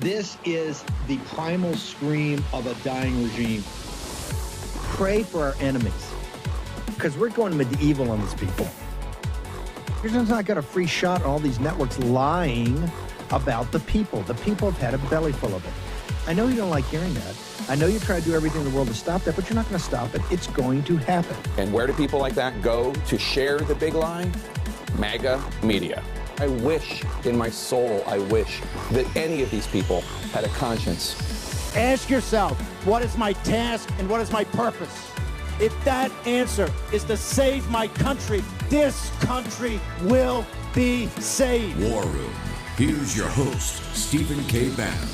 This is the primal scream of a dying regime. Pray for our enemies, because we're going medieval on these people. You're just not got a free shot on all these networks lying about the people. The people have had a belly full of it. I know you don't like hearing that. I know you try to do everything in the world to stop that, but you're not going to stop it. It's going to happen. And where do people like that go to share the big lie? MAGA media. I wish, in my soul, I wish that any of these people had a conscience. Ask yourself, what is my task and what is my purpose? If that answer is to save my country, this country will be saved. War Room. Here's your host, Stephen K. Bannon.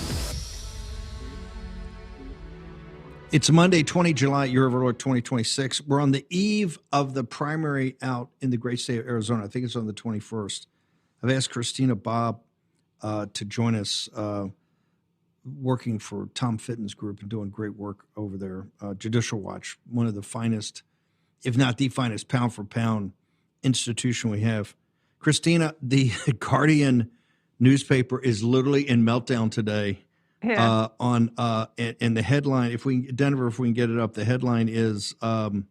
It's Monday, 20 July, year of our Lord 2026. We're on the eve of the primary out in the great state of Arizona. I think it's on the 21st. I've asked Christina Bobb to join us, working for Tom Fitton's group and doing great work over there. Judicial Watch, one of the finest, if not the finest, pound for pound institution we have. Christina, the Guardian newspaper is literally in meltdown today. Yeah. And the headline, if we can get it up, the headline is of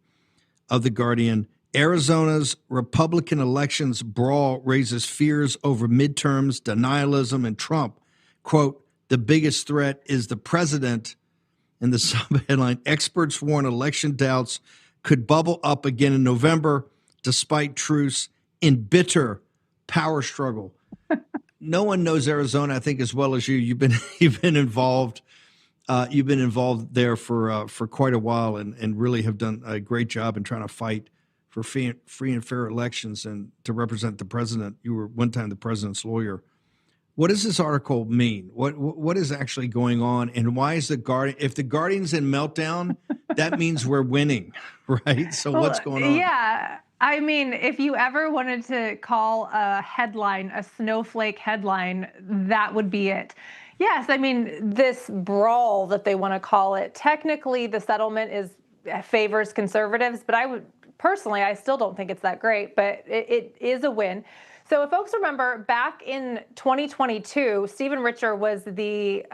the Guardian: Arizona's Republican elections brawl raises fears over midterms, denialism, and Trump. Quote, the biggest threat is the president. And the sub-headline, experts warn election doubts could bubble up again in November, despite truce in bitter power struggle. No one knows Arizona, I think, as well as you. You've been involved. You've been involved there for quite a while, and really have done a great job in trying to fight for free and fair elections and to represent the president. You were one time the president's lawyer. What does this article mean? What is actually going on, and why is the Guardian? If the Guardian's in meltdown, that means we're winning, right? So what's going on? Yeah. I mean, if you ever wanted to call a headline a snowflake headline, that would be it. Yes, I mean, this brawl that they want to call it, technically the settlement favors conservatives, but I still don't think it's that great, but it is a win. So if folks remember, back in 2022, Stephen Richer was the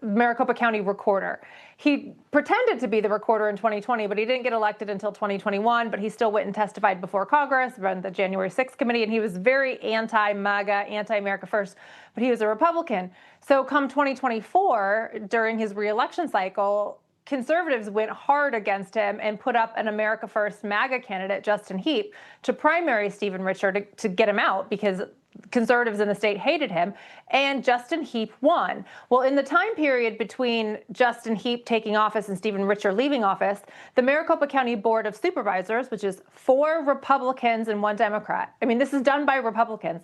Maricopa County recorder. He pretended to be the recorder in 2020, but he didn't get elected until 2021, but he still went and testified before Congress, ran the January 6th committee, and he was very anti-MAGA, anti-America First, but he was a Republican. So come 2024, during his re-election cycle, conservatives went hard against him and put up an America First MAGA candidate, Justin Heap, to primary Stephen Richer to get him out because conservatives in the state hated him, and Justin Heap won. Well, in the time period between Justin Heap taking office and Stephen Richer leaving office, the Maricopa County Board of Supervisors, which is 4 Republicans and 1 Democrat. I mean, this is done by Republicans.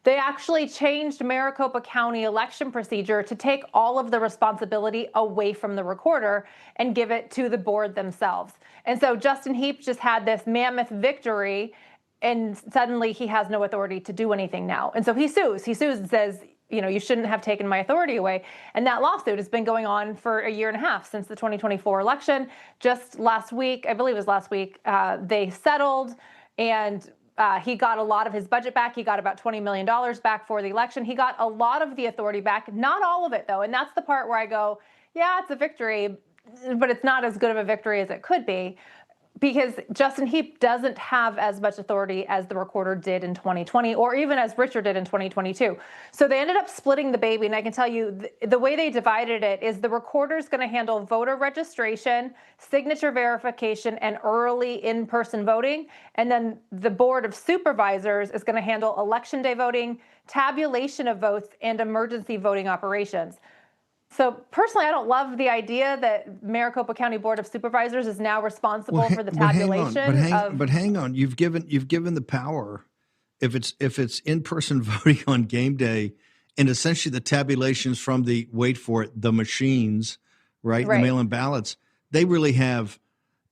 They actually changed Maricopa County election procedure to take all of the responsibility away from the recorder and give it to the board themselves. And so Justin Heap just had this mammoth victory, and suddenly he has no authority to do anything now. And so he sues. He sues and says, you shouldn't have taken my authority away. And that lawsuit has been going on for a year and a half since the 2024 election. Just last week, I believe it was last week, they settled, and he got a lot of his budget back. He got about $20 million back for the election. He got a lot of the authority back, not all of it, though. And that's the part where I go, yeah, it's a victory, but it's not as good of a victory as it could be, because Justin Heap doesn't have as much authority as the recorder did in 2020, or even as Richard did in 2022. So they ended up splitting the baby, and I can tell you the way they divided it is the recorder's going to handle voter registration, signature verification, and early in-person voting, and then the Board of Supervisors is going to handle election day voting, tabulation of votes, and emergency voting operations. So personally, I don't love the idea that Maricopa County Board of Supervisors is now responsible for the tabulation. But hang on, you've given the power, if it's in-person voting on game day, and essentially the tabulations from the machines, right? The mail-in ballots, they really have.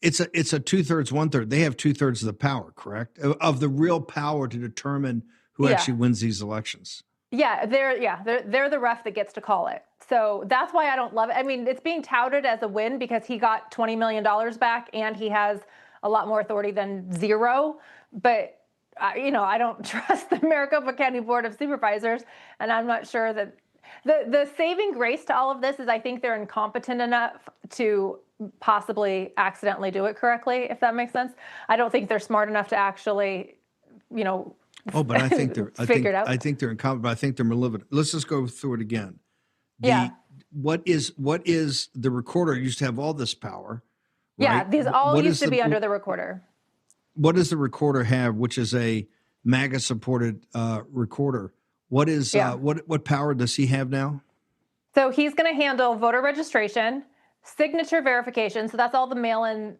It's a 2/3, 1/3. They have 2/3 of the power, correct? Of the real power to determine who actually wins these elections. Yeah, they're the ref that gets to call it. So that's why I don't love it. I mean, it's being touted as a win because he got $20 million back and he has a lot more authority than zero. But, I don't trust the Maricopa County Board of Supervisors. And I'm not sure that The saving grace to all of this is I think they're incompetent enough to possibly accidentally do it correctly, if that makes sense. I don't think they're smart enough to actually, but I think they're figure it out. I think they're incompetent, but I think they're malevolent. Let's just go through it again. What is the recorder used to have all this power? Right? Yeah, these all used to be under the recorder. What does the recorder have, which is a MAGA supported recorder? What is what power does he have now? So he's going to handle voter registration, signature verification. So that's all the mail-in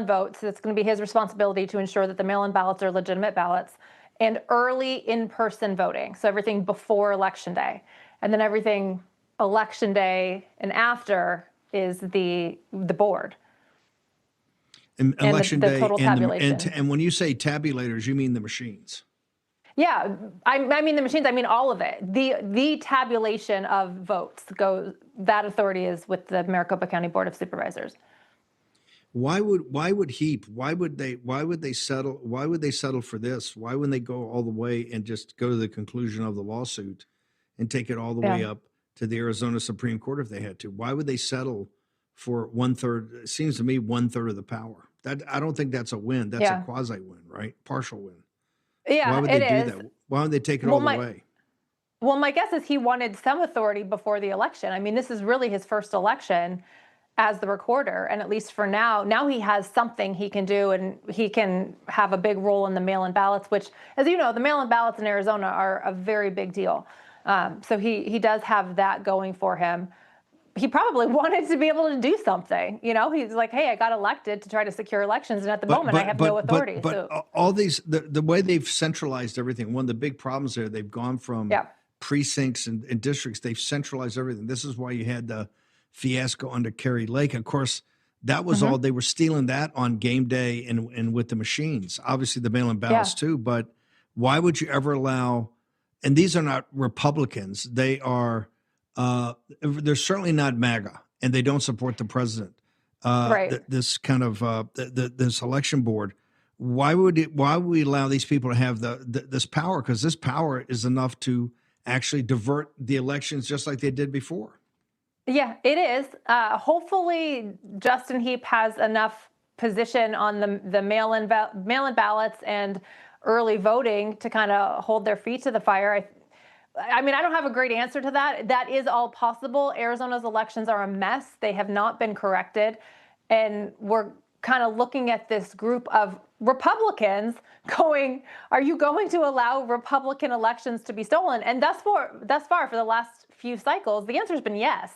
votes. It's going to be his responsibility to ensure that the mail-in ballots are legitimate ballots, and early in-person voting. So everything before Election Day, and then everything Election Day and after is the board. And Election the Day total tabulation. And when you say tabulators, you mean the machines? Yeah, I mean the machines. I mean all of it. The tabulation of votes that authority is with the Maricopa County Board of Supervisors. Why would Heap? Why would they settle? Why would they settle for this? Why wouldn't they go all the way and just go to the conclusion of the lawsuit and take it all the way up to the Arizona Supreme Court if they had to? Why would they settle for 1/3? It seems to me 1/3 of the power. That I don't think that's a win. That's a quasi win, right? Partial win. Yeah, why would they do that? Why would they take it all the way? Well, my guess is he wanted some authority before the election. I mean, this is really his first election as the recorder, and at least for now he has something he can do, and he can have a big role in the mail-in ballots, which, as you know, the mail-in ballots in Arizona are a very big deal. So he does have that going for him. He probably wanted to be able to do something. He's like, hey, I got elected to try to secure elections, and at the moment I have no authority. But all these, the way they've centralized everything, one of the big problems there, they've gone from precincts and districts, they've centralized everything. This is why you had the fiasco under Kerry Lake. Of course, that was all, they were stealing that on game day and with the machines. Obviously the mail-in ballots too, but why would you ever allow, and these are not Republicans, they are, they're certainly not MAGA, and they don't support the president. This kind of this election board. Why would we allow these people to have this power? Because this power is enough to actually divert the elections, just like they did before. Yeah, it is. Hopefully, Justin Heap has enough position on the mail-in ballots and early voting to kind of hold their feet to the fire. I mean, I don't have a great answer to that. That is all possible. Arizona's elections are a mess. They have not been corrected. And we're kind of looking at this group of Republicans going, are you going to allow Republican elections to be stolen? And thus far, for the last few cycles, the answer has been yes.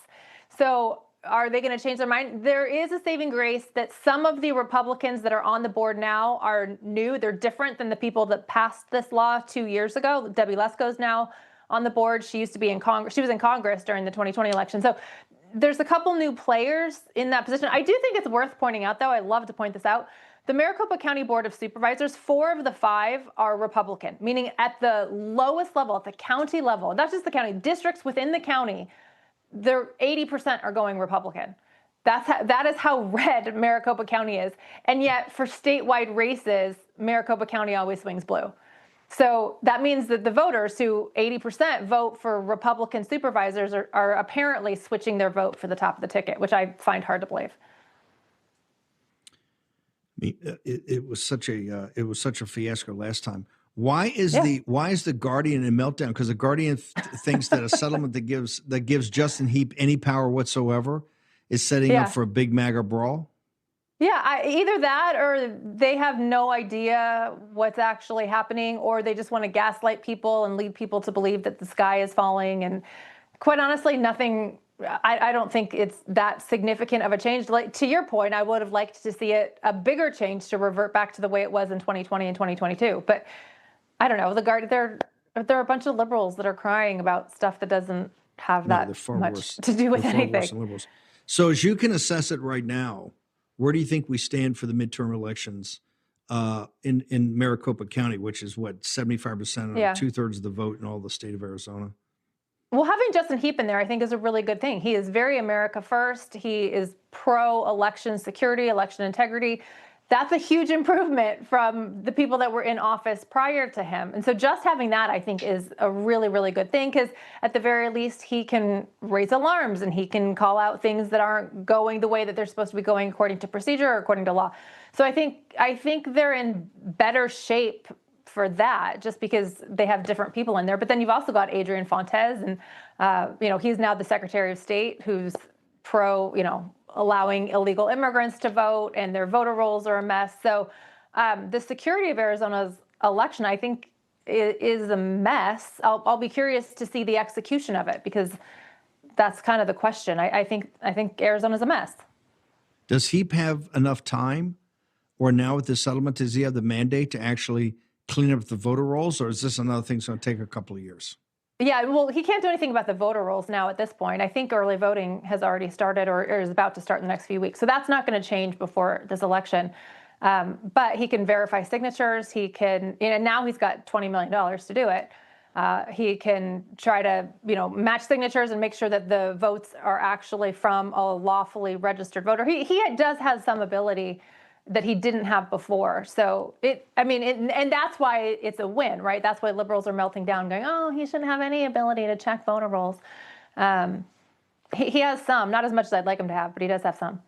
So are they going to change their mind? There is a saving grace that some of the Republicans that are on the board now are new. They're different than the people that passed this law 2 years ago. Debbie Lesko's now on the board. She used to be in Congress. She was in Congress during the 2020 election. So there's a couple new players in that position. I do think it's worth pointing out, though, I love to point this out, the Maricopa County Board of Supervisors, 4 of the 5 are Republican, meaning at the lowest level, at the county level, not just the county, districts within the county, they're 80% are going Republican. That is how red Maricopa County is. And yet for statewide races, Maricopa County always swings blue. So that means that the voters who 80% vote for Republican supervisors are apparently switching their vote for the top of the ticket, which I find hard to believe. It was such a fiasco last time. Why is the Guardian in meltdown? Because the Guardian thinks that a settlement that gives Justin Heap any power whatsoever is setting up for a big MAGA brawl. Yeah, either that or they have no idea what's actually happening, or they just want to gaslight people and lead people to believe that the sky is falling. And quite honestly, nothing. I don't think it's that significant of a change. Like, to your point, I would have liked to see a bigger change to revert back to the way it was in 2020 and 2022. But I don't know. There are a bunch of liberals that are crying about stuff that doesn't have that much to do with anything. So as you can assess it right now, where do you think we stand for the midterm elections in Maricopa County, which is what, 75% or 2/3 of the vote in all the state of Arizona? Well, having Justin Heap in there, I think, is a really good thing. He is very America first. He is pro-election security, election integrity. That's a huge improvement from the people that were in office prior to him. And so just having that, I think, is a really, really good thing, because at the very least, he can raise alarms and he can call out things that aren't going the way that they're supposed to be going according to procedure or according to law. So I think they're in better shape for that, just because they have different people in there. But then you've also got Adrian Fontes, and he's now the Secretary of State, who's pro, allowing illegal immigrants to vote, and their voter rolls are a mess. So the security of Arizona's election, I think, is a mess. I'll be curious to see the execution of it, because that's kind of the question. I think Arizona's a mess. Does Heap have enough time, or now with this settlement, does he have the mandate to actually clean up the voter rolls, or is this another thing that's going to take a couple of years? Yeah, well, he can't do anything about the voter rolls now at this point. I think early voting has already started or is about to start in the next few weeks. So that's not going to change before this election. But he can verify signatures. He can, now he's got $20 million to do it. He can try to, match signatures and make sure that the votes are actually from a lawfully registered voter. He does have some ability that he didn't have before. So and that's why it's a win, right? That's why liberals are melting down, going, oh, he shouldn't have any ability to check voter rolls. He has some, not as much as I'd like him to have, but he does have some.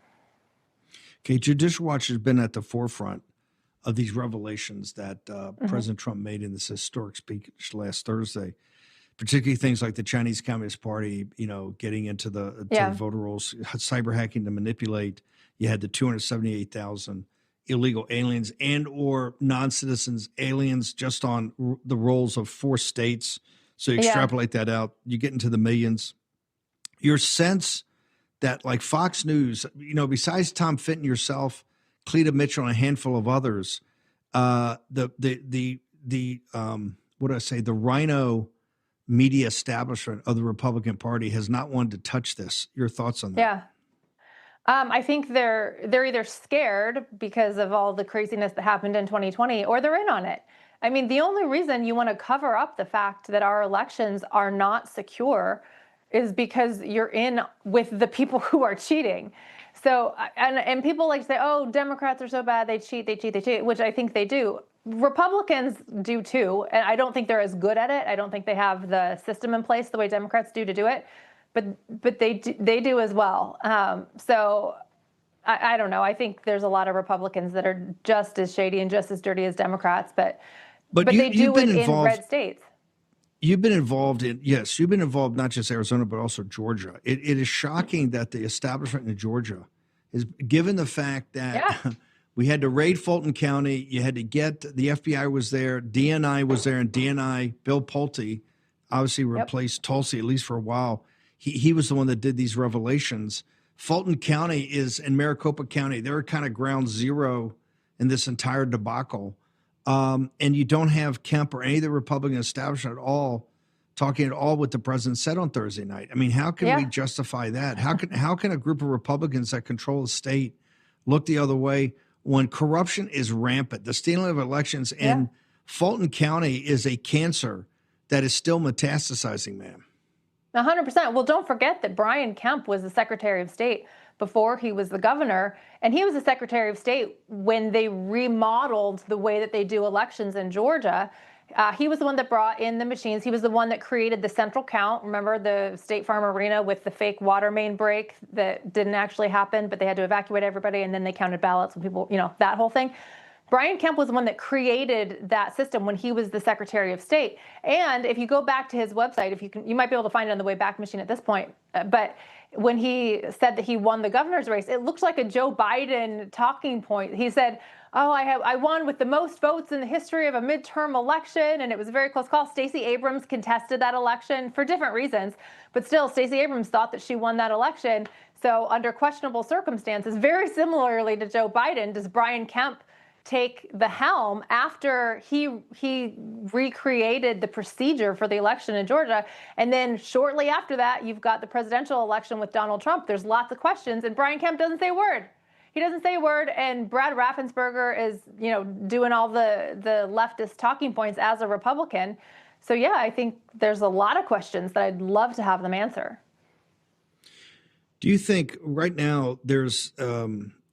Okay, Judicial Watch has been at the forefront of these revelations that President Trump made in this historic speech last Thursday, particularly things like the Chinese Communist Party, getting into the voter rolls, cyber hacking to manipulate. You had the 278,000 illegal aliens and or non-citizens aliens just on the rolls of 4 states. So you extrapolate that out, you get into the millions. Your sense that, like Fox News, besides Tom Fitton, yourself, Cleta Mitchell, and a handful of others, the Rhino media establishment of the Republican Party has not wanted to touch this. Your thoughts on that? Yeah. I think they're either scared because of all the craziness that happened in 2020, or they're in on it. I mean, the only reason you want to cover up the fact that our elections are not secure is because you're in with the people who are cheating. So, and people like to say, oh, Democrats are so bad, they cheat, which I think they do. Republicans do too, and I don't think they're as good at it. I don't think they have the system in place the way Democrats do to do it. But they do as well. So I don't know. I think there's a lot of Republicans that are just as shady and just as dirty as Democrats, but they do it in red states. You've been involved not just Arizona, but also Georgia. It is shocking that the establishment in Georgia is, given the fact that we had to raid Fulton County, you had to get, the FBI was there, DNI was there, and DNI, Bill Pulte, obviously replaced Tulsi, at least for a while. He was the one that did these revelations. Fulton County and Maricopa County, they're kind of ground zero in this entire debacle. And you don't have Kemp or any of the Republican establishment at all talking at all what the president said on Thursday night. I mean, how can we justify that? How can a group of Republicans that control the state look the other way when corruption is rampant? The stealing of elections in Fulton County is a cancer that is still metastasizing, ma'am. 100%. Well, don't forget that Brian Kemp was the Secretary of State before he was the governor, and he was the Secretary of State when they remodeled the way that they do elections in Georgia. He was the one that brought in the machines. He was the one that created the central count. Remember the State Farm Arena with the fake water main break that didn't actually happen, but they had to evacuate everybody, and then they counted ballots when people, that whole thing. Brian Kemp was the one that created that system when he was the Secretary of State. And if you go back to his website, you might be able to find it on the Wayback Machine at this point. But when he said that he won the governor's race, it looks like a Joe Biden talking point. He said, oh, I won with the most votes in the history of a midterm election, and it was a very close call. Stacey Abrams contested that election for different reasons, but still, Stacey Abrams thought that she won that election. So under questionable circumstances, very similarly to Joe Biden, does Brian Kemp take the helm after he recreated the procedure for the election in Georgia. And then shortly after that, you've got the presidential election with Donald Trump. There's lots of questions, and Brian Kemp doesn't say a word. He doesn't say a word, and Brad Raffensperger is, doing all the leftist talking points as a Republican. So yeah, I think there's a lot of questions that I'd love to have them answer. Do you think right now there's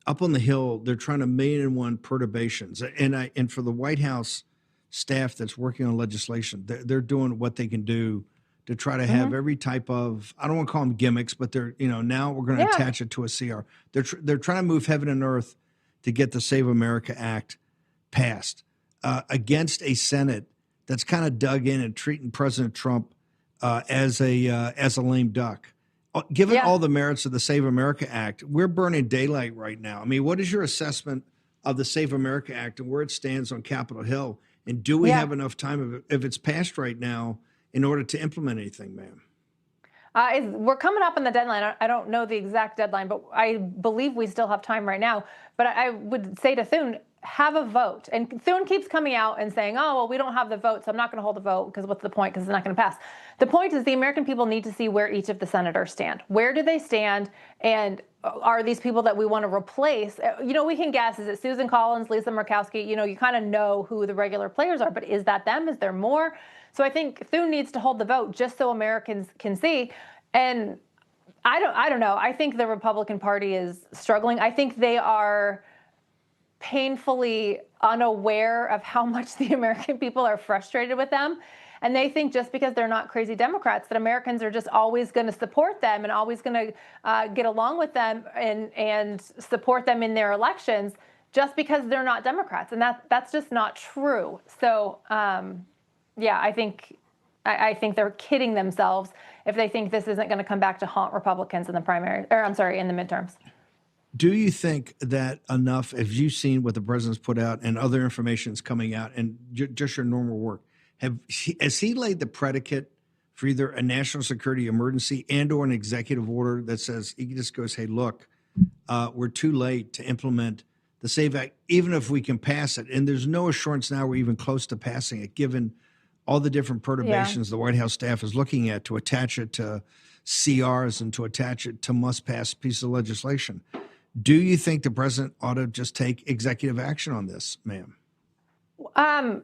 up on the Hill, they're trying to 1,000,001 perturbations. And for the White House staff that's working on legislation, they're doing what they can do to try to have every type of, I don't want to call them gimmicks, but they're, now we're going to attach it to a CR. They're trying to move heaven and earth to get the Save America Act passed against a Senate that's kind of dug in and treating President Trump as a lame duck. Given all the merits of the Save America Act, we're burning daylight right now. I mean, what is your assessment of the Save America Act and where it stands on Capitol Hill? And do we have enough time, if it's passed right now, in order to implement anything, ma'am? We're coming up on the deadline. I don't know the exact deadline, but I believe we still have time right now. But I would say to Thune, have a vote. And Thune keeps coming out and saying, oh, well, we don't have the vote, so I'm not going to hold the vote because what's the point? Because it's not going to pass. The point is the American people need to see where each of the senators stand. Where do they stand? And are these people that we want to replace? We can guess. Is it Susan Collins, Lisa Murkowski? You kind of know who the regular players are, but is that them? Is there more? So I think Thune needs to hold the vote just so Americans can see. And I don't know. I think the Republican Party is struggling. I think they are painfully unaware of how much the American people are frustrated with them. And they think just because they're not crazy Democrats, that Americans are just always going to support them and always going to get along with them and support them in their elections just because they're not Democrats. And that's just not true. So, I think they're kidding themselves if they think this isn't going to come back to haunt Republicans in the primary, in the midterms. Do you think that enough, have you seen what the president's put out and other information is coming out and just your normal work? Has he laid the predicate for either a national security emergency and or an executive order that says, he just goes, hey, look, we're too late to implement the SAVE Act, even if we can pass it. And there's no assurance now we're even close to passing it, given all the different perturbations the White House staff is looking at to attach it to CRs and to attach it to must-pass pieces of legislation. Do you think the president ought to just take executive action on this, ma'am?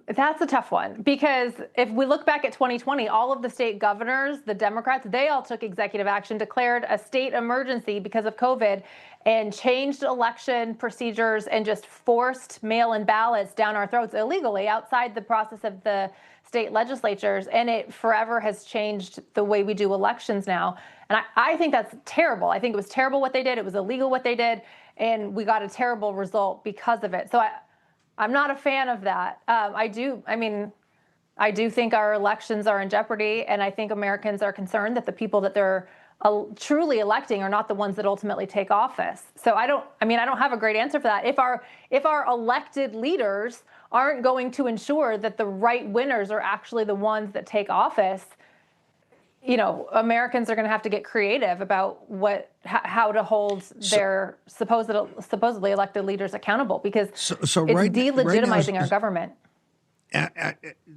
That's a tough one, because if we look back at 2020, all of the state governors, the Democrats, they all took executive action, declared a state emergency because of COVID, and changed election procedures and just forced mail-in ballots down our throats illegally outside the process of the state legislatures. And it forever has changed the way we do elections now. And I think that's terrible. I think it was terrible what they did. It was illegal what they did. And we got a terrible result because of it. So I'm not a fan of that. I do think our elections are in jeopardy, and I think Americans are concerned that the people that they're truly electing are not the ones that ultimately take office. So I don't have a great answer for that. If our elected leaders aren't going to ensure that the right winners are actually the ones that take office, Americans are going to have to get creative about how to hold their supposedly elected leaders accountable, because it's delegitimizing our government.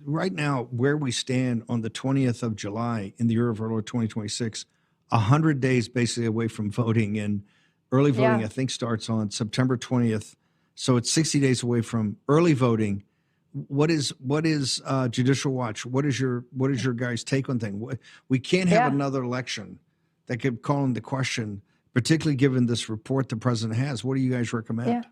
Right now, where we stand on the 20th of July in the year of our Lord 2026, 100 days basically away from voting, and early voting I think starts on September 20th. So it's 60 days away from early voting. What is Judicial Watch? What is your guys' take on things? We can't have another election that could call into question, particularly given this report the president has. What do you guys recommend?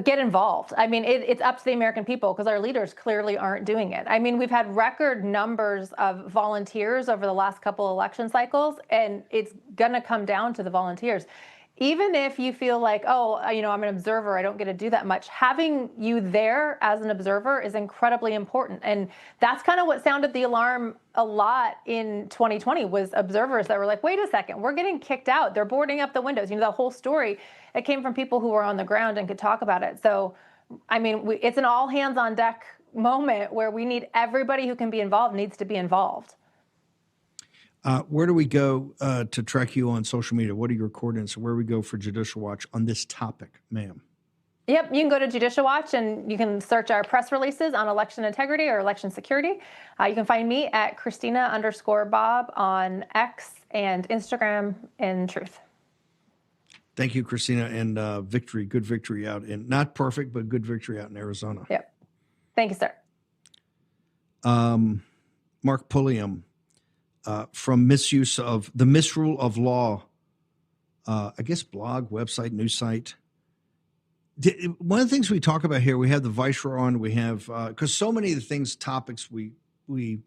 Get involved. It's up to the American people, because our leaders clearly aren't doing it. We've had record numbers of volunteers over the last couple election cycles, and it's going to come down to the volunteers. Even if you feel like, I'm an observer, I don't get to do that much, having you there as an observer is incredibly important. And that's kind of what sounded the alarm a lot in 2020, was observers that were like, wait a second, we're getting kicked out. They're boarding up the windows. The whole story, it came from people who were on the ground and could talk about it. So, it's an all hands on deck moment where we need everybody who can be involved needs to be involved. Where do we go to track you on social media? What are your coordinates? Where do we go for Judicial Watch on this topic, ma'am? Yep, you can go to Judicial Watch and you can search our press releases on election integrity or election security. You can find me at Christina_Bobb on X and Instagram and Truth. Thank you, Christina, and good victory out in, not perfect, but good victory out in Arizona. Yep. Thank you, sir. Mark Pulliam, from misrule of law I guess blog, website, news site. One of the things we talk about here, we have the Viceroy on, we have, because so many of the topics we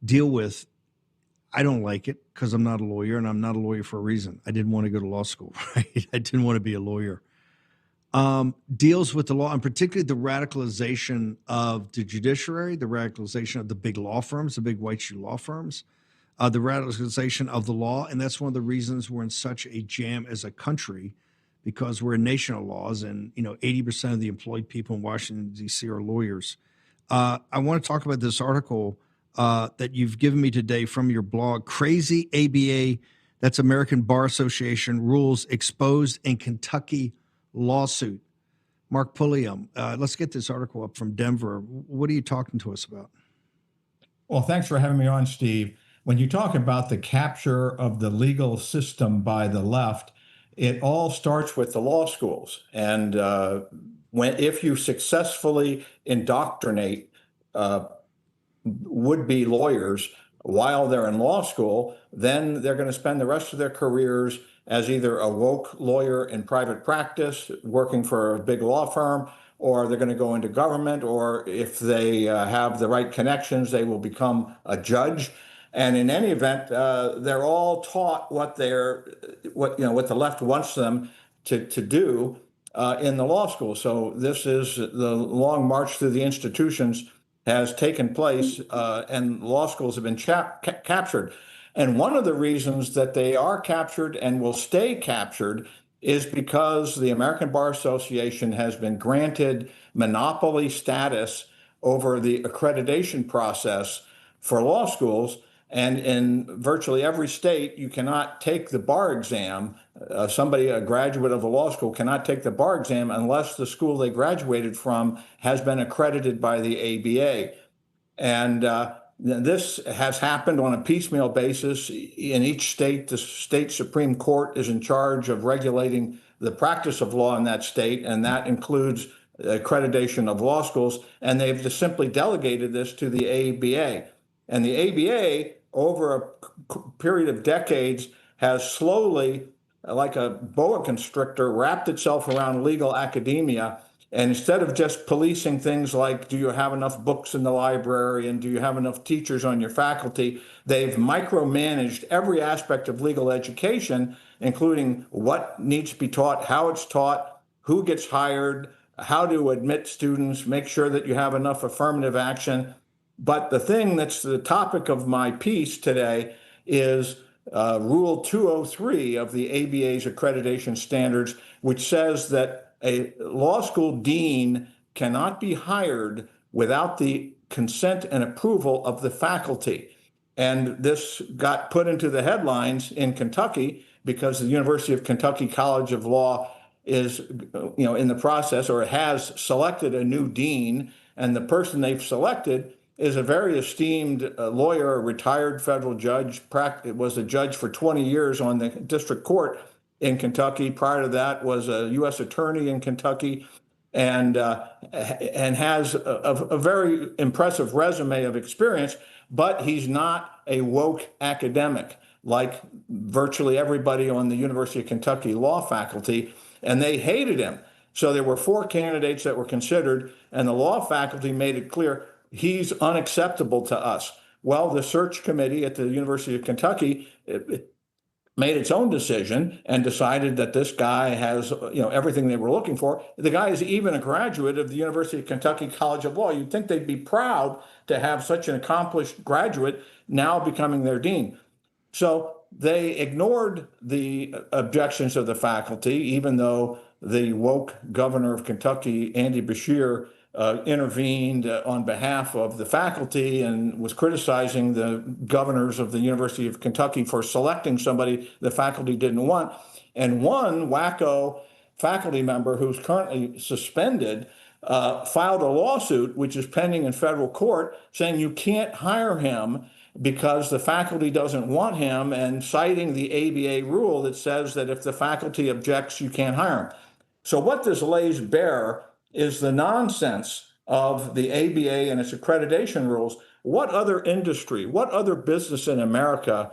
deal with, I don't like it because I'm not a lawyer, and I'm not a lawyer for a reason. I didn't want to go to law school, right? I didn't want to be a lawyer. Deals with the law, and particularly the radicalization of the judiciary, the radicalization of the big law firms, the big white shoe law firms, the radicalization of the law. And that's one of the reasons we're in such a jam as a country, because we're a nation of laws, and 80% of the employed people in Washington, D.C. are lawyers. I want to talk about this article that you've given me today from your blog, Crazy ABA, that's American Bar Association rules exposed in Kentucky lawsuit. Mark Pulliam, let's get this article up from Denver. What are you talking to us about? Well, thanks for having me on, Steve. When you talk about the capture of the legal system by the left, it all starts with the law schools. And if you successfully indoctrinate would-be lawyers while they're in law school, then they're going to spend the rest of their careers as either a woke lawyer in private practice working for a big law firm, or they're going to go into government, or if they have the right connections, they will become a judge. And in any event, they're all taught what the left wants them to do in the law school. So this is the long march through the institutions has taken place, and law schools have been captured. And one of the reasons that they are captured and will stay captured is because the American Bar Association has been granted monopoly status over the accreditation process for law schools. And in virtually every state, you cannot take the bar exam. A graduate of a law school cannot take the bar exam unless the school they graduated from has been accredited by the ABA. And this has happened on a piecemeal basis. In each state, the state Supreme Court is in charge of regulating the practice of law in that state, and that includes accreditation of law schools. And they've just simply delegated this to the ABA. And the ABA, over a period of decades, has slowly, like a boa constrictor, wrapped itself around legal academia. And instead of just policing things like, do you have enough books in the library and do you have enough teachers on your faculty, they've micromanaged every aspect of legal education, including what needs to be taught, how it's taught, who gets hired, how to admit students, make sure that you have enough affirmative action. But the thing that's the topic of my piece today is Rule 203 of the ABA's accreditation standards, which says that a law school dean cannot be hired without the consent and approval of the faculty. And this got put into the headlines in Kentucky because the University of Kentucky College of Law is, in the process, or has selected a new dean, and the person they've selected is a very esteemed lawyer, a retired federal judge, was a judge for 20 years on the district court in Kentucky. Prior to that was a U.S. attorney in Kentucky, and has a very impressive resume of experience, but he's not a woke academic like virtually everybody on the University of Kentucky law faculty, and they hated him. So there were 4 candidates that were considered, and the law faculty made it clear he's unacceptable to us. Well, the search committee at the University of Kentucky made its own decision and decided that this guy has, everything they were looking for. The guy is even a graduate of the University of Kentucky College of Law. You'd think they'd be proud to have such an accomplished graduate now becoming their dean. So they ignored the objections of the faculty, even though the woke governor of Kentucky, Andy Beshear, intervened on behalf of the faculty and was criticizing the governors of the University of Kentucky for selecting somebody the faculty didn't want. And one wacko faculty member who's currently suspended filed a lawsuit, which is pending in federal court, saying you can't hire him because the faculty doesn't want him, and citing the ABA rule that says that if the faculty objects, you can't hire him. So what this lays bare is the nonsense of the ABA and its accreditation rules. What other industry, what other business in America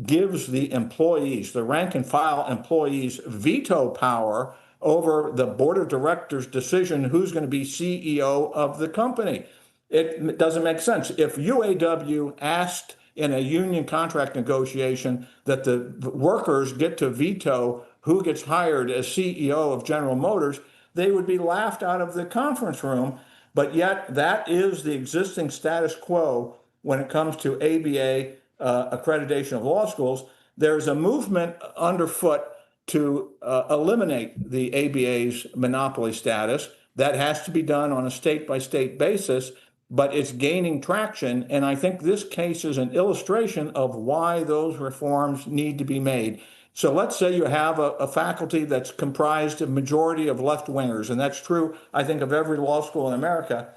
gives the employees, the rank and file employees, veto power over the board of directors' decision who's going to be CEO of the company. It doesn't make sense. If UAW asked in a union contract negotiation that the workers get to veto who gets hired as CEO of General Motors, they would be laughed out of the conference room. But yet that is the existing status quo when it comes to ABA accreditation of law schools. There's a movement underfoot to eliminate the ABA's monopoly status. That has to be done on a state-by-state basis, but it's gaining traction. And I think this case is an illustration of why those reforms need to be made. So let's say you have a faculty that's comprised of majority of left-wingers, and that's true, I think, of every law school in America.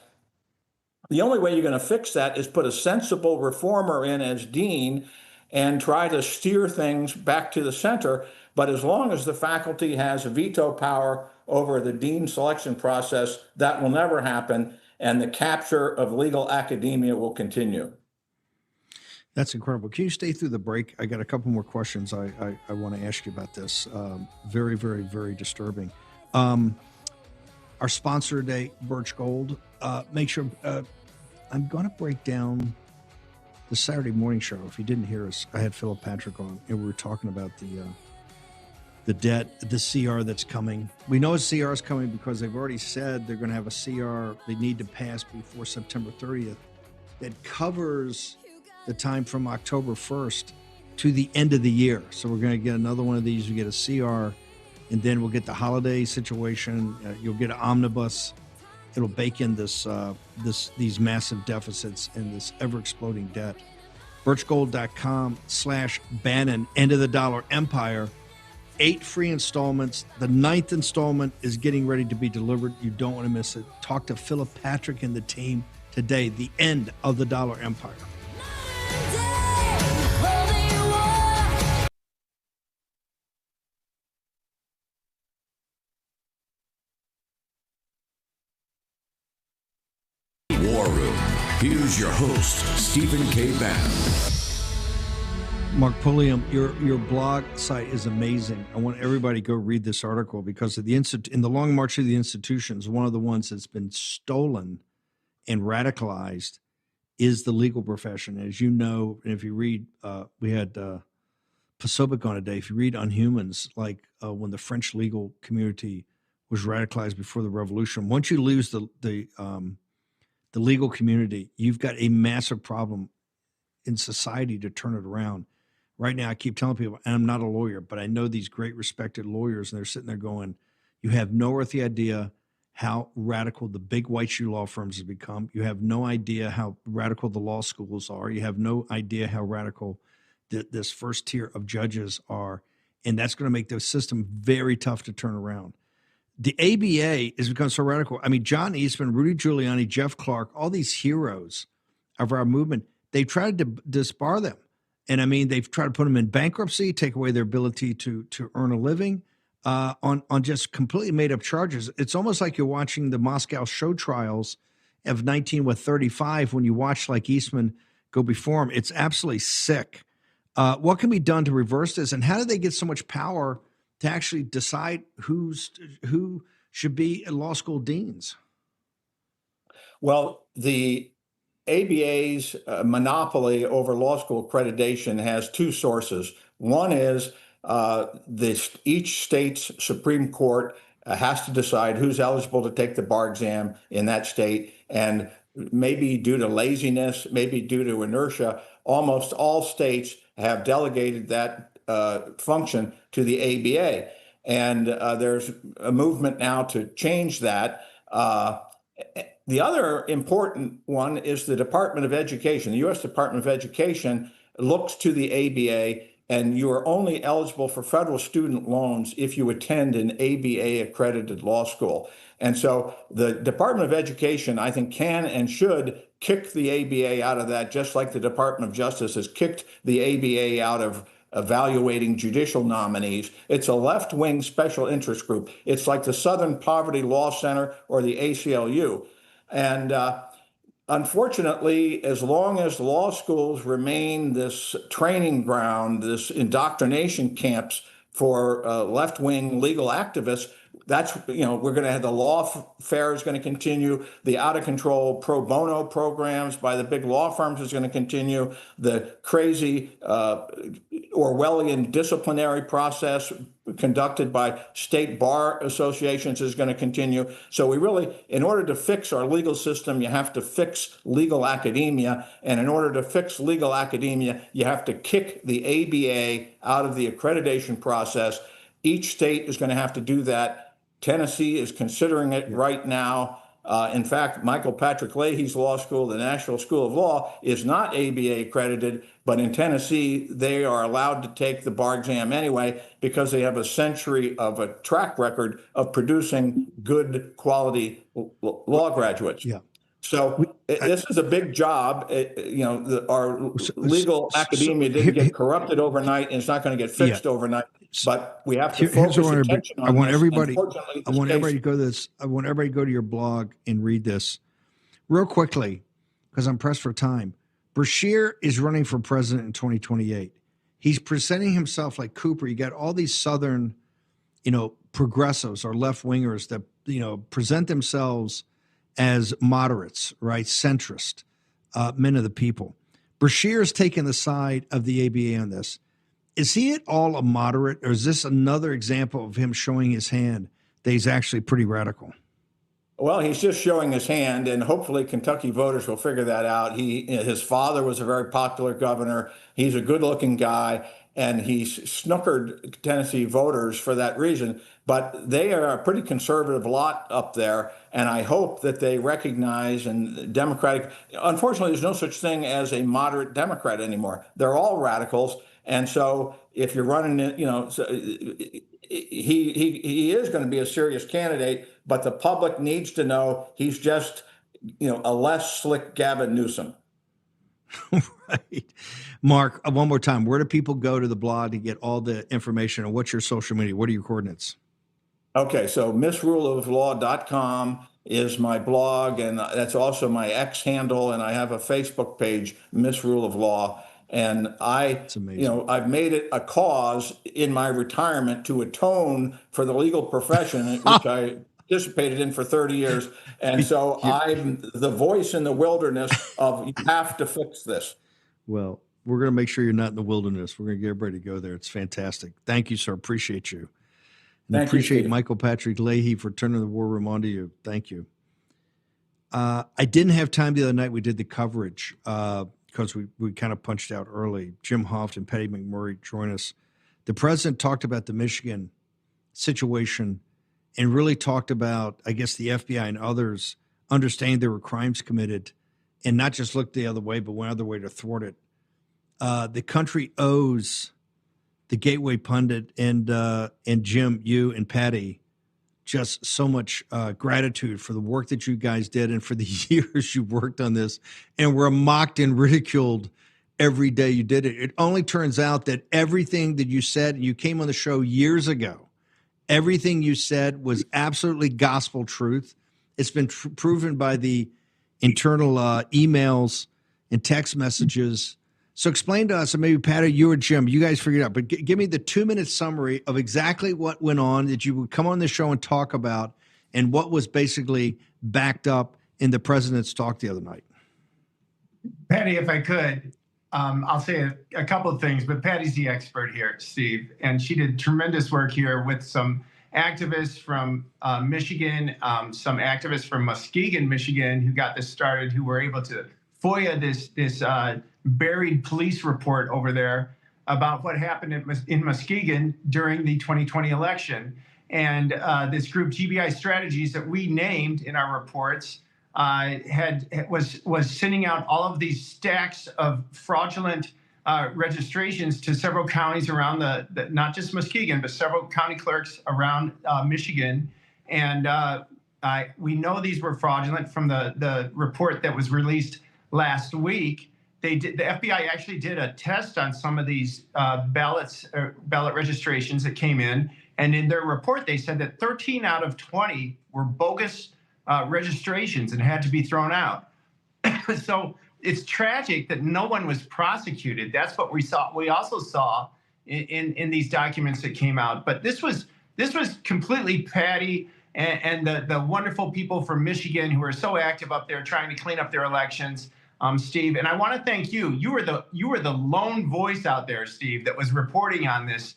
The only way you're going to fix that is put a sensible reformer in as dean and try to steer things back to the center. But as long as the faculty has veto power over the dean selection process, that will never happen, and the capture of legal academia will continue. That's incredible. Can you stay through the break? I got a couple more questions I want to ask you about this. Very, very, very disturbing. Our sponsor today, Birch Gold. Make sure I'm going to break down the Saturday morning show. If you didn't hear us, I had Philip Patrick on, and we were talking about the debt, the CR that's coming. We know a CR is coming because they've already said they're going to have a CR they need to pass before September 30th that covers the time from October 1st to the end of the year. So we're going to get another one of these. We get a CR, and then we'll get the holiday situation. You'll get an omnibus. It'll bake in these massive deficits and this ever-exploding debt. Birchgold.com/Bannon, end of the dollar empire. 8 free installments. The 9th installment is getting ready to be delivered. You don't want to miss it. Talk to Philip Patrick and the team today. The end of the dollar empire. War Room. Here's your host, Stephen K. Bannon. Mark Pulliam, your blog site is amazing. I want everybody to go read this article because of in the long march of the institutions, one of the ones that's been stolen and radicalized is the legal profession. As you know, and if you read, we had Pasobic on today. If you read Unhumans, like when the French legal community was radicalized before the revolution, once you lose the legal community, you've got a massive problem in society to turn it around. Right now, I keep telling people, and I'm not a lawyer, but I know these great respected lawyers, and they're sitting there going, you have no earthly idea how radical the big white shoe law firms have become. You have no idea how radical the law schools are. You have no idea how radical this first tier of judges are. And that's going to make the system very tough to turn around. The ABA has become so radical. I mean, John Eastman, Rudy Giuliani, Jeff Clark, all these heroes of our movement, they tried to disbar them. And I mean, they've tried to put them in bankruptcy, take away their ability to earn a living on just completely made up charges. It's almost like you're watching the Moscow show trials of 1935 when you watch like Eastman go before him. It's absolutely sick. What can be done to reverse this? And how do they get so much power to actually decide who should be law school deans? Well, the ABA's monopoly over law school accreditation has 2 sources. One is each state's Supreme Court has to decide who's eligible to take the bar exam in that state. And maybe due to laziness, maybe due to inertia, almost all states have delegated that function to the ABA. And there's a movement now to change that. The other important one is the Department of Education. The U.S. Department of Education looks to the ABA, and you are only eligible for federal student loans if you attend an ABA-accredited law school. And so the Department of Education, I think, can and should kick the ABA out of that, just like the Department of Justice has kicked the ABA out of evaluating judicial nominees. It's a left-wing special interest group. It's like the Southern Poverty Law Center or the ACLU. And Unfortunately, as long as law schools remain this training ground, this indoctrination camps for left-wing legal activists, that's, we're going to have the lawfare is going to continue. The out-of-control pro bono programs by the big law firms is going to continue. The crazy Orwellian disciplinary process conducted by state bar associations is going to continue. So we really, in order to fix our legal system, you have to fix legal academia. And in order to fix legal academia, you have to kick the ABA out of the accreditation process. Each state is going to have to do that. Tennessee is considering it right now. In fact, Michael Patrick Leahy's law school, the National School of Law, is not ABA accredited, but in Tennessee, they are allowed to take the bar exam anyway because they have a century of a track record of producing good quality law graduates. Yeah. So this is a big job. Our legal academia didn't get corrupted overnight, and it's not going to get fixed overnight. But we have to focus attention on this. I want everybody to go to this. I want everybody to go to your blog and read this real quickly because I'm pressed for time. Beshear is running for president in 2028. He's presenting himself like Cooper. You got all these Southern, progressives or left wingers that present themselves as moderates, right, centrist, men of the people. Beshear's taken the side of the ABA on this. Is he at all a moderate, or is this another example of him showing his hand that he's actually pretty radical? Well, he's just showing his hand, and hopefully Kentucky voters will figure that out. His father was a very popular governor. He's a good-looking guy, and he's snookered Tennessee voters for that reason. But they are a pretty conservative lot up there, and I hope that they recognize and Democratic. Unfortunately, there's no such thing as a moderate Democrat anymore. They're all radicals. And so if you're running, he is going to be a serious candidate, but the public needs to know he's just, a less slick Gavin Newsom. Right. Mark, one more time, where do people go to the blog to get all the information, and what's your social media? What are your coordinates? Okay, so misruleoflaw.com is my blog, and that's also my X handle, and I have a Facebook page, Misrule of Law. And I've made it a cause in my retirement to atone for the legal profession, which I participated in for 30 years. And so I'm the voice in the wilderness of, you have to fix this. Well, we're going to make sure you're not in the wilderness. We're going to get everybody to go there. It's fantastic. Thank you, sir. Appreciate you. And I appreciate Michael Patrick Leahy for turning the war room onto you. Thank you. I didn't have time the other night. We did the coverage because we kind of punched out early. Jim Hoft and Patty McMurray join us. The president talked about the Michigan situation and really talked about, I guess, the FBI and others understanding there were crimes committed and not just looked the other way, but went other way to thwart it. The country owes the Gateway Pundit and Jim, you and Patty, just so much gratitude for the work that you guys did and for the years you worked on this and were mocked and ridiculed every day you did it. It only turns out that everything that you said, and you came on the show years ago, everything you said was absolutely gospel truth. It's been proven by the internal emails and text messages. So explain to us, and maybe Patty, you or Jim, you guys figured it out, but give me the 2-minute summary of exactly what went on that you would come on the show and talk about and what was basically backed up in the president's talk the other night. Patty, if I could, I'll say a couple of things, but Patty's the expert here, Steve, and she did tremendous work here with some activists from Michigan, some activists from Muskegon, Michigan, who got this started, who were able to FOIA this buried police report over there about what happened in Muskegon during the 2020 election. And this group, GBI Strategies, that we named in our reports, was sending out all of these stacks of fraudulent registrations to several counties around the not just Muskegon, but several county clerks around Michigan. And we know these were fraudulent from the report that was released last week. The FBI actually did a test on some of these ballot registrations that came in. And in their report, they said that 13 out of 20 were bogus registrations and had to be thrown out. so it's tragic that no one was prosecuted. That's what we saw. We also saw in these documents that came out. But this was completely Patty and the wonderful people from Michigan who are so active up there trying to clean up their elections, Steve. And I want to thank you. You were the lone voice out there, Steve, that was reporting on this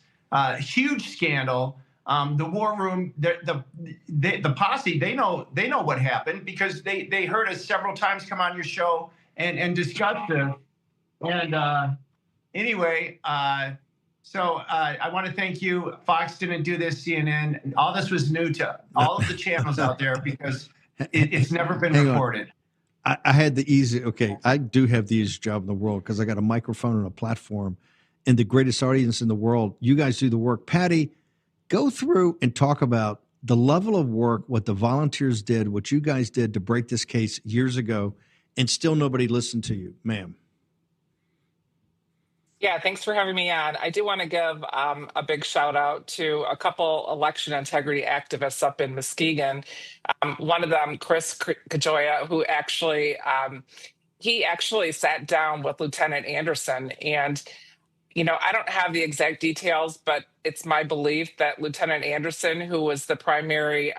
huge scandal. The war room, the posse, they know what happened because they heard us several times come on your show and discuss this. And anyway, so I want to thank you. Fox didn't do this, CNN. All this was new to all of the channels out there because it's never been reported. I had the easy, I do have the easiest job in the world because I got a microphone and a platform and the greatest audience in the world. You guys do the work. Patty, go through and talk about the level of work, what the volunteers did, what you guys did to break this case years ago, and still nobody listened to you, ma'am. Yeah, thanks for having me on. I do want to give a big shout out to a couple election integrity activists up in Muskegon. One of them, Chris Kajoya, who actually, he actually sat down with Lieutenant Anderson. And, you know, I don't have the exact details, but it's my belief that Lieutenant Anderson, who was the primary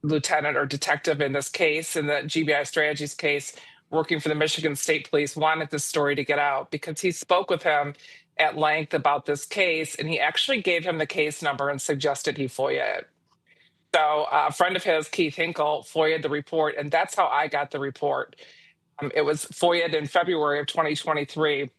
lieutenant or detective in this case, in the GBI Strategies case, working for the Michigan State Police, wanted this story to get out because he spoke with him at length about this case, and he actually gave him the case number and suggested he FOIA it. So a friend of his, Keith Hinkle, FOIA'd the report, and that's how I got the report. It was FOIA'd in February of 2023.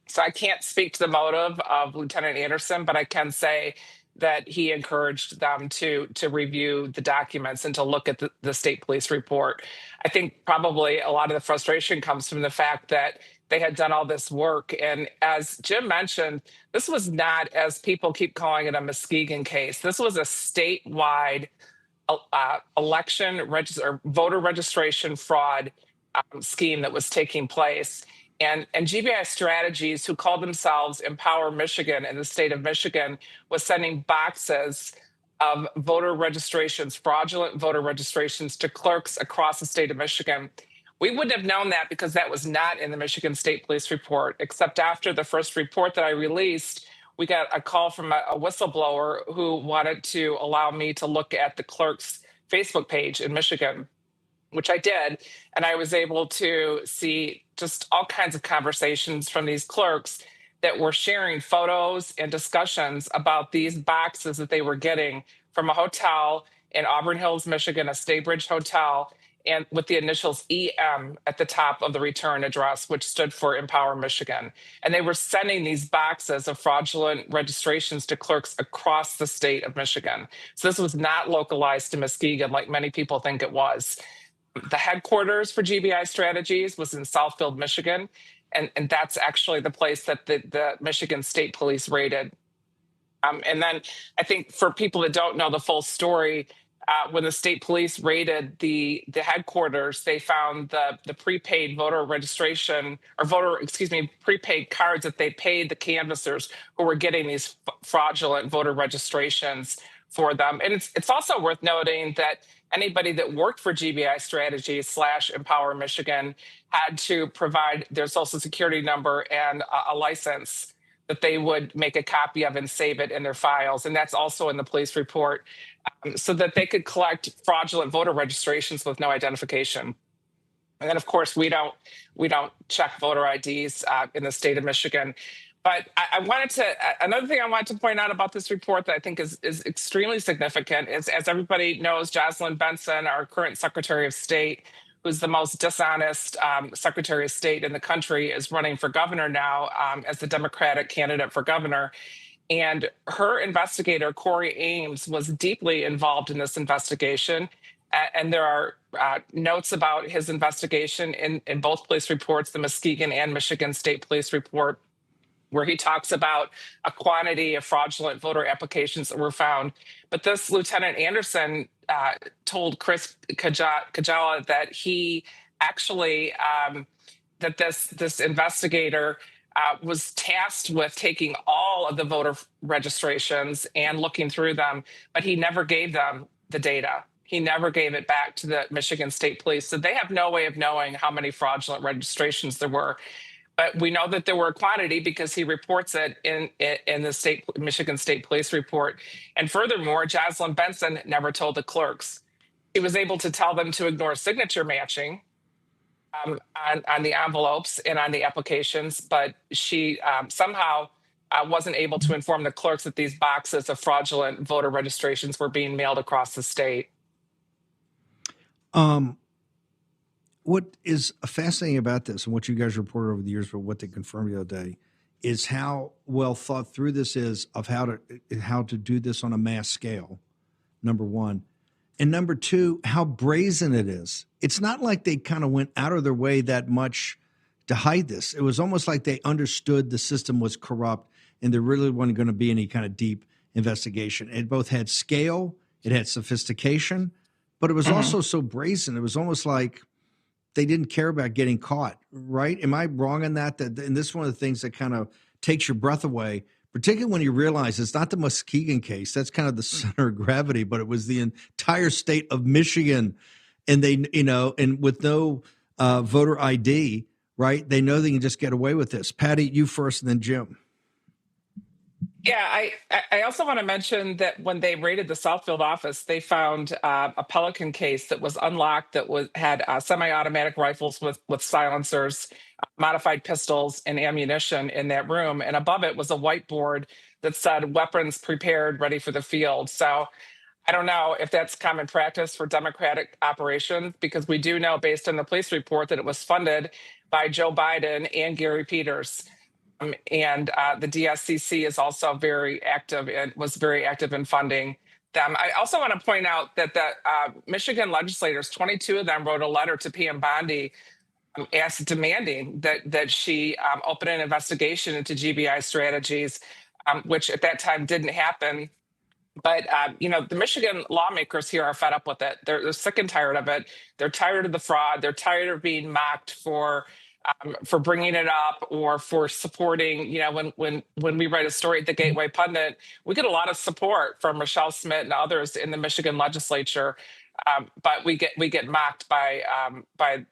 So I can't speak to the motive of Lieutenant Anderson, but I can say that he encouraged them to review the documents and to look at the state police report. I think probably a lot of the frustration comes from the fact that they had done all this work. And as Jim mentioned, this was not, as people keep calling it, a Muskegon case. This was a statewide election or voter registration fraud scheme that was taking place. And GBI Strategies, who called themselves Empower Michigan in the state of Michigan, was sending boxes of voter registrations, fraudulent voter registrations, to clerks across the state of Michigan. We wouldn't have known that because that was not in the Michigan State Police report, except after the first report that I released, we got a call from a whistleblower who wanted to allow me to look at the clerk's Facebook page in Michigan, which I did. And I was able to see just all kinds of conversations from these clerks that were sharing photos and discussions about these boxes that they were getting from a hotel in Auburn Hills, Michigan, a Staybridge hotel, and with the initials EM at the top of the return address, which stood for Empower Michigan. And they were sending these boxes of fraudulent registrations to clerks across the state of Michigan. So this was not localized to Muskegon like many people think it was. The headquarters for GBI Strategies was in Southfield, Michigan, and that's actually the place that the Michigan State Police raided. And then I think for people that don't know the full story, when the state police raided the headquarters, they found the prepaid voter registration or prepaid cards that they paid the canvassers who were getting these fraudulent voter registrations for them. And it's also worth noting that anybody that worked for GBI Strategies / Empower Michigan had to provide their social security number and a license that they would make a copy of and save it in their files. And that's also in the police report, so that they could collect fraudulent voter registrations with no identification. And then, of course, we don't check voter IDs in the state of Michigan. But another thing I wanted to point out about this report that I think is extremely significant is, as everybody knows, Jocelyn Benson, our current Secretary of State, who's the most dishonest Secretary of State in the country, is running for governor now as the Democratic candidate for governor. And her investigator, Corey Ames, was deeply involved in this investigation. And there are notes about his investigation in both police reports, the Muskegon and Michigan State Police report, where he talks about a quantity of fraudulent voter applications that were found. But this Lieutenant Anderson told Chris Kajoya that he actually, that this investigator was tasked with taking all of the voter registrations and looking through them, but he never gave them the data. He never gave it back to the Michigan State Police. So they have no way of knowing how many fraudulent registrations there were. But we know that there were a quantity because he reports it in the Michigan State Police report. And furthermore, Jocelyn Benson never told the clerks. She was able to tell them to ignore signature matching on the envelopes and on the applications, but she somehow wasn't able to inform the clerks that these boxes of fraudulent voter registrations were being mailed across the state. What is fascinating about this and what you guys reported over the years, but what they confirmed the other day, is how well thought through this is of how to do this on a mass scale, number one. And number two, how brazen it is. It's not like they kind of went out of their way that much to hide this. It was almost like they understood the system was corrupt and there really wasn't going to be any kind of deep investigation. It both had scale, it had sophistication, but it was also so brazen. It was almost like they didn't care about getting caught, right? Am I wrong in that? And this is one of the things that kind of takes your breath away, particularly when you realize it's not the Muskegon case. That's kind of the center of gravity, but it was the entire state of Michigan. And they, and with no voter ID, right? They know they can just get away with this. Patty, you first and then Jim. Yeah, I also want to mention that when they raided the Southfield office, they found a Pelican case that was unlocked that had semi-automatic rifles with silencers, modified pistols, and ammunition in that room. And above it was a whiteboard that said "weapons prepared, ready for the field." So I don't know if that's common practice for Democratic operations, because we do know, based on the police report, that it was funded by Joe Biden and Gary Peters. And the DSCC is also very active and was very active in funding them. I also want to point out that the Michigan legislators, 22 of them, wrote a letter to PM Bondi demanding that she open an investigation into GBI strategies, which at that time didn't happen. But, the Michigan lawmakers here are fed up with it. They're sick and tired of it. They're tired of the fraud. They're tired of being mocked for bringing it up or for supporting. When we write a story at the Gateway Pundit, we get a lot of support from Michelle Smith and others in the Michigan legislature, but we get mocked by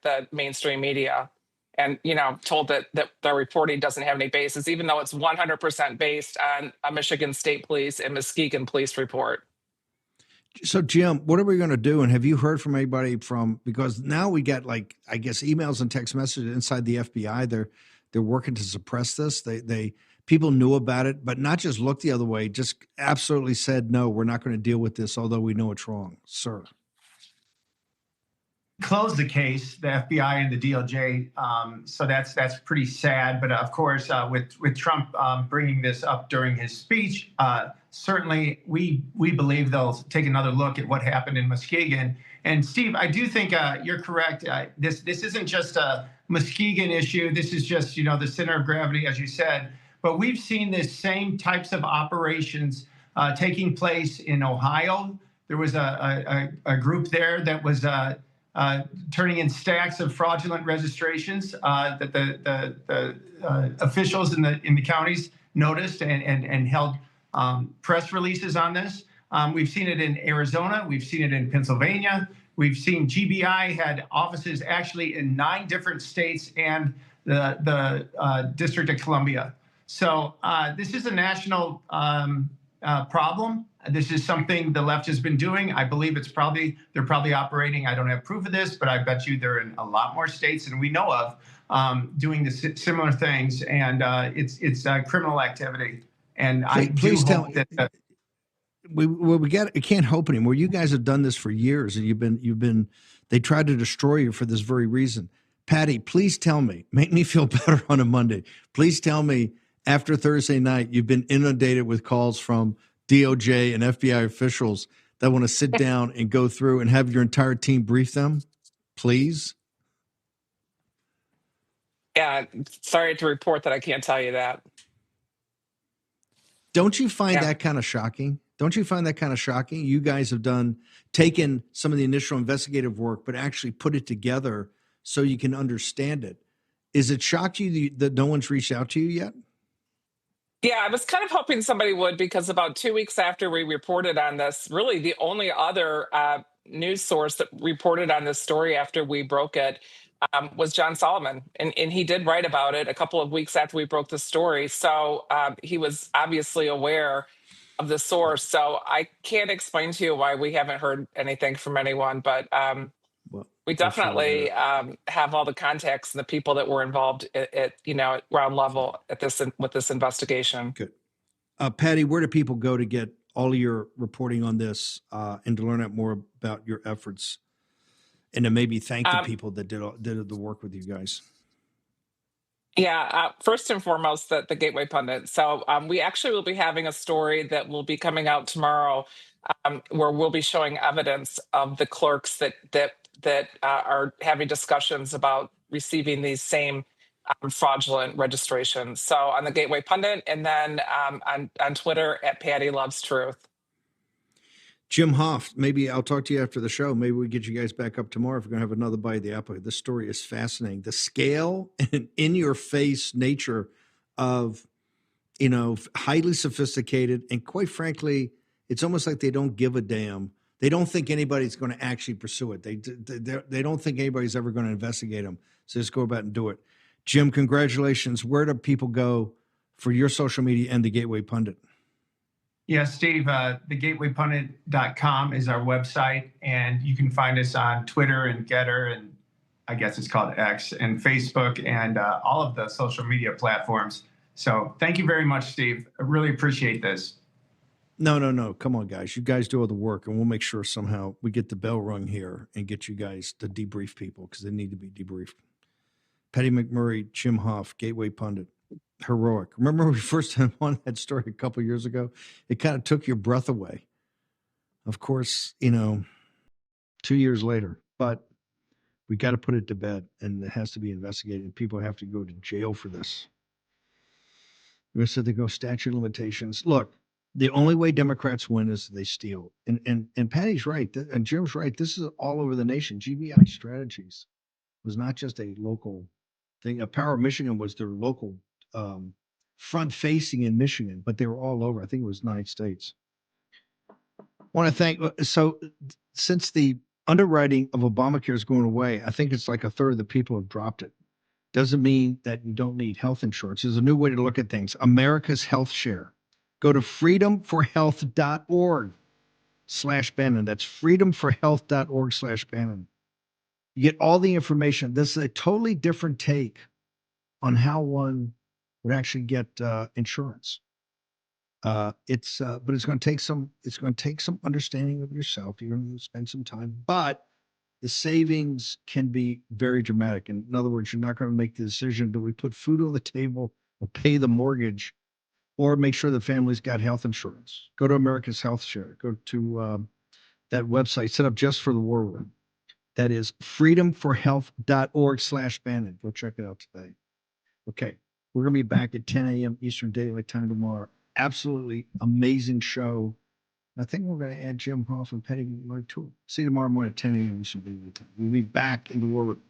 the mainstream media, and told that their reporting doesn't have any basis, even though it's 100% based on a Michigan State Police and Muskegon Police report. So, Jim, what are we going to do? And have you heard from anybody because now we got emails and text messages inside the FBI. They're working to suppress this. People knew about it, but not just looked the other way, just absolutely said, no, we're not going to deal with this, although we know it's wrong. Sir. Closed the case, the FBI and the DOJ. So that's pretty sad. But of course, with Trump bringing this up during his speech, certainly we believe they'll take another look at what happened in Muskegon. And Steve, I do think you're correct. This isn't just a Muskegon issue. This is just the center of gravity, as you said. But we've seen this same types of operations taking place in Ohio. There was a group there that was turning in stacks of fraudulent registrations that the officials in the counties noticed and held press releases on this. We've seen it in Arizona. We've seen it in Pennsylvania. We've seen GBI had offices actually in 9 different states and the District of Columbia. So this is a national problem. This is something the left has been doing. I believe they're probably operating. I don't have proof of this, but I bet you they're in a lot more states than we know of doing similar things. And it's criminal activity. And please tell that it can't hope anymore. You guys have done this for years, and they tried to destroy you for this very reason. Patty, please tell me, make me feel better on a Monday. Please tell me, after Thursday night, you've been inundated with calls from DOJ and FBI officials that want to sit down and go through and have your entire team brief them, please? Yeah, sorry to report that I can't tell you that. Don't you find that kind of shocking? Don't you find that kind of shocking? You guys have taken some of the initial investigative work, but actually put it together so you can understand it. Is it shocked you that no one's reached out to you yet? Yeah, I was kind of hoping somebody would, because about 2 weeks after we reported on this, really the only other news source that reported on this story after we broke it was John Solomon. And he did write about it a couple of weeks after we broke the story. So he was obviously aware of the source. So I can't explain to you why we haven't heard anything from anyone, but we definitely have all the contacts and the people that were involved at ground level at this with this investigation. Good. Patty, where do people go to get all of your reporting on this and to learn out more about your efforts, and to maybe thank the people that did the work with you guys? Yeah, first and foremost, the Gateway Pundit. So we actually will be having a story that will be coming out tomorrow, where we'll be showing evidence of the clerks that are having discussions about receiving these same fraudulent registrations. So on the Gateway Pundit, and then on Twitter at Patty Loves Truth. Jim Hoft, maybe I'll talk to you after the show. Maybe we get you guys back up tomorrow if we're going to have another bite of the apple. This story is fascinating. The scale and in-your-face nature of, highly sophisticated, and quite frankly, it's almost like they don't give a damn. They don't think anybody's going to actually pursue it. They don't think anybody's ever going to investigate them. So just go about and do it. Jim, congratulations. Where do people go for your social media and the Gateway Pundit? Yeah, Steve, thegatewaypundit.com is our website, and you can find us on Twitter and Getter, and I guess it's called X, and Facebook, and all of the social media platforms. So thank you very much, Steve. I really appreciate this. No. Come on, guys. You guys do all the work, and we'll make sure somehow we get the bell rung here and get you guys to debrief people because they need to be debriefed. Patty McMurray, Jim Hoft, Gateway Pundit. Heroic. Remember when we first had on that story a couple of years ago? It kind of took your breath away. Of course, 2 years later, but we got to put it to bed, and it has to be investigated. People have to go to jail for this. We said they go statute of limitations. Look, the only way Democrats win is they steal. And Patty's right, and Jim's right. This is all over the nation. GBI Strategies was not just a local thing. Power of Michigan was their local front-facing in Michigan, but they were all over. I think it was 9 states. I want to thank. So, since the underwriting of Obamacare is going away, I think it's like a third of the people have dropped it. Doesn't mean that you don't need health insurance. There's a new way to look at things. America's Health Share. Go to freedomforhealth.org/Bannon. That's freedomforhealth.org/Bannon. You get all the information. This is a totally different take on how one would actually get insurance. But it's going to take some understanding of yourself. You're going to spend some time, but the savings can be very dramatic. In other words, you're not going to make the decision: do we put food on the table or pay the mortgage, or make sure the family's got health insurance? Go to America's Health Share. Go to that website set up just for the war room. That is freedomforhealth.org/Bannon. Go check it out today. Okay, we're going to be back at 10 a.m. Eastern Daylight Time tomorrow. Absolutely amazing show. I think we're going to add Jim Hoft and Petty McMurray too. See you tomorrow morning at 10 a.m. Eastern Daylight Time. We'll be back in the war room.